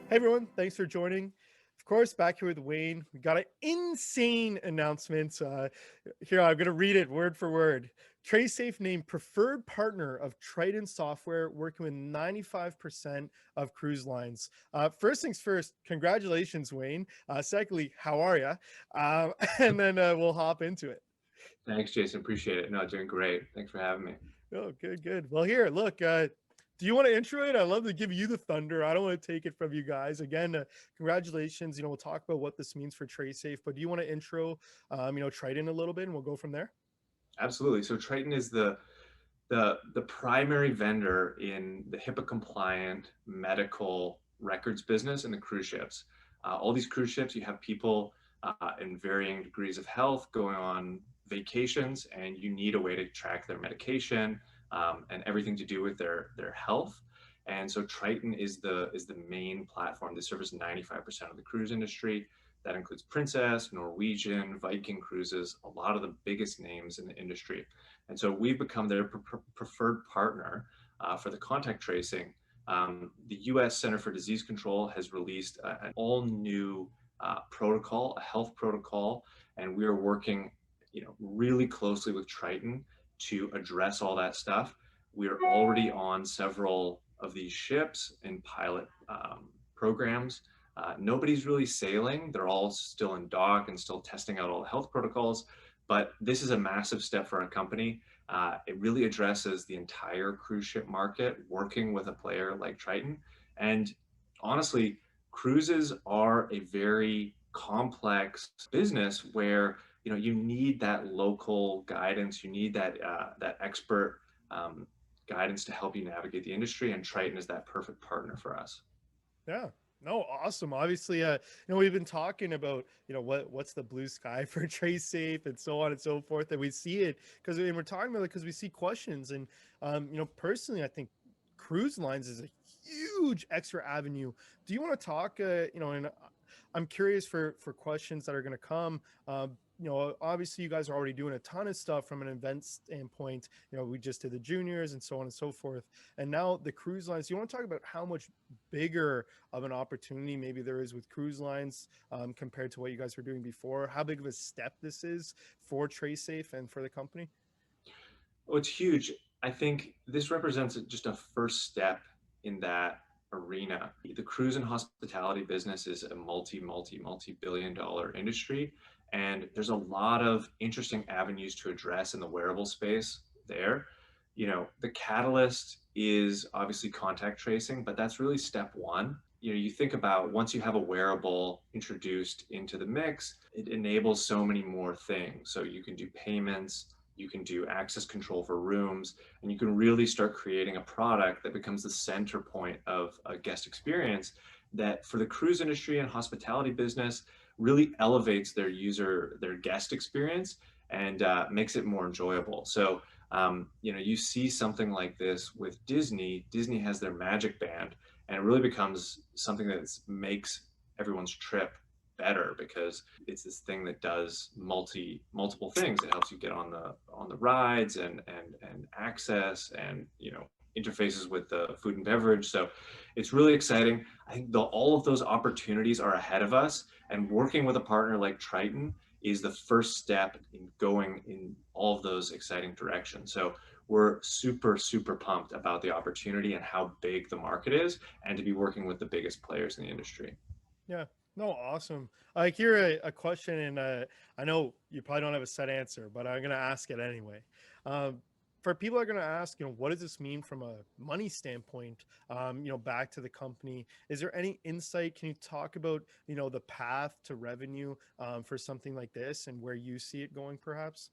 Hey everyone, thanks for joining. Of course, back here with Wayne. We got an insane announcement. Here, I'm going to read it word for word. Tracesafe named preferred partner of Tritan software, working with 95% of cruise lines. First things first, congratulations, Wayne. Secondly, how are you? And then we'll hop into it. Thanks, Jason. Appreciate it. No, doing great. Thanks for having me. Oh, good, good. Well, here, look. Do you want to intro it? I'd love to give you the thunder. I don't want to take it from you guys. Again, congratulations. We'll talk about what this means for Tracesafe, but do you want to intro, Triton a little bit, and we'll go from there? Absolutely. So Triton is the primary vendor in the HIPAA compliant medical records business in the cruise ships. All these cruise ships, you have people in varying degrees of health going on vacations, and you need a way to track their medication and everything to do with their health. And so Triton is the main platform that serves 95% of the cruise industry. That includes Princess, Norwegian, Viking cruises, a lot of the biggest names in the industry. And so we've become their preferred partner for the contact tracing. The US Center for Disease Control has released an all new protocol, a health protocol, and we are working really closely with Triton to address all that stuff. We are already on several of these ships in pilot programs. Nobody's really sailing. They're all still in dock and still testing out all the health protocols. But this is a massive step for our company. It really addresses the entire cruise ship market, working with a player like Triton. And honestly, cruises are a very complex business where you need that local guidance, you need that expert guidance to help you navigate the industry, and Triton is that perfect partner for us. Yeah. No, awesome. Obviously, we've been talking about, what's the blue sky for Trace Safe and so on and so forth. And we see it because we're talking about it because we see questions. And, personally, I think cruise lines is a huge extra avenue. Do you want to talk, and I'm curious for questions that are going to come. Obviously, you guys are already doing a ton of stuff from an event standpoint. We just did the juniors and so on and so forth. And now the cruise lines. You want to talk about how much bigger of an opportunity maybe there is with cruise lines compared to what you guys were doing before? How big of a step this is for TraceSafe and for the company? Oh, it's huge. I think this represents just a first step in that arena. The cruise and hospitality business is a multi billion dollar industry. And there's a lot of interesting avenues to address in the wearable space there. The catalyst is obviously contact tracing, but that's really step one. You think about once you have a wearable introduced into the mix, it enables so many more things. So you can do payments, you can do access control for rooms, and you can really start creating a product that becomes the center point of a guest experience that for the cruise industry and hospitality business really elevates their guest experience and makes it more enjoyable. So you see something like this with Disney. Disney has their Magic Band, and it really becomes something that makes everyone's trip better because it's this thing that does multiple things. It helps you get on the rides and access and interfaces with the food and beverage. So it's really exciting. I think all of those opportunities are ahead of us, and working with a partner like Triton is the first step in going in all of those exciting directions. So we're super pumped about the opportunity and how big the market is, and to be working with the biggest players in the industry. Yeah. No, awesome. I hear a question, and I know you probably don't have a set answer, but I'm going to ask it anyway. Um, for people that are going to ask, what does this mean from a money standpoint, back to the company? Is there any insight? Can you talk about, the path to revenue for something like this and where you see it going, perhaps?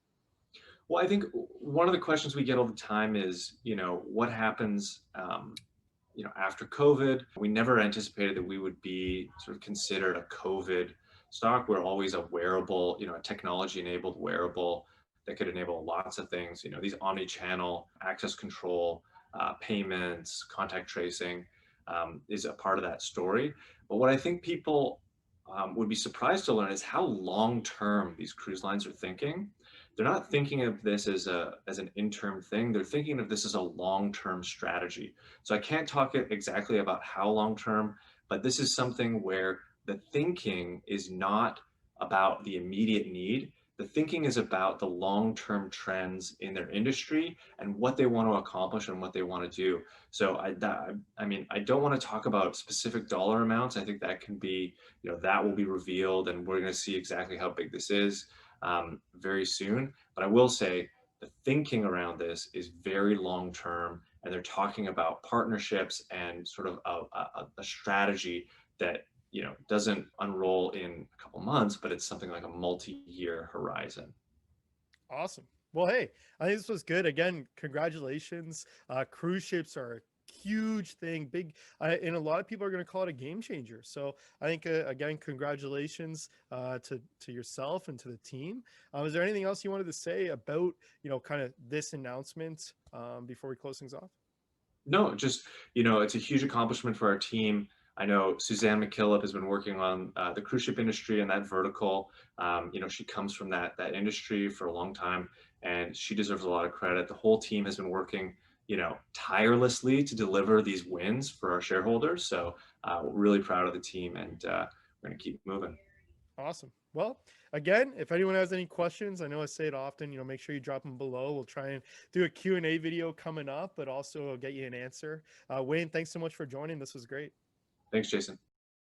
Well, I think one of the questions we get all the time is, what happens, after COVID? We never anticipated that we would be sort of considered a COVID stock. We're always a wearable, a technology-enabled wearable that could enable lots of things. These omni-channel access control, payments, contact tracing is a part of that story. But what I think people would be surprised to learn is how long-term these cruise lines are thinking. they're not thinking of this as an interim thing. They're thinking of this as a long-term strategy. So I can't talk exactly about how long-term, but this is something where the thinking is not about the immediate need. The thinking is about the long-term trends in their industry and what they want to accomplish and what they want to do. So I mean, I don't want to talk about specific dollar amounts. I think that can be, that will be revealed, and we're going to see exactly how big this is very soon. But I will say the thinking around this is very long term, and they're talking about partnerships and sort of a strategy that doesn't unroll in a couple months, but it's something like a multi-year horizon. Awesome. Well, hey, I think this was good. Again, congratulations. Cruise ships are a huge thing, big, and a lot of people are going to call it a game changer. So I think again, congratulations to yourself and to the team. Is there anything else you wanted to say about kind of this announcement before we close things off? No, just, it's a huge accomplishment for our team. I know Suzanne McKillop has been working on the cruise ship industry and that vertical. She comes from that industry for a long time, and she deserves a lot of credit. The whole team has been working, tirelessly to deliver these wins for our shareholders. So we're really proud of the team, and we're going to keep moving. Awesome. Well, again, if anyone has any questions, I know I say it often, make sure you drop them below. We'll try and do a Q&A video coming up, but also get you an answer. Wayne, thanks so much for joining. This was great. Thanks, Jason.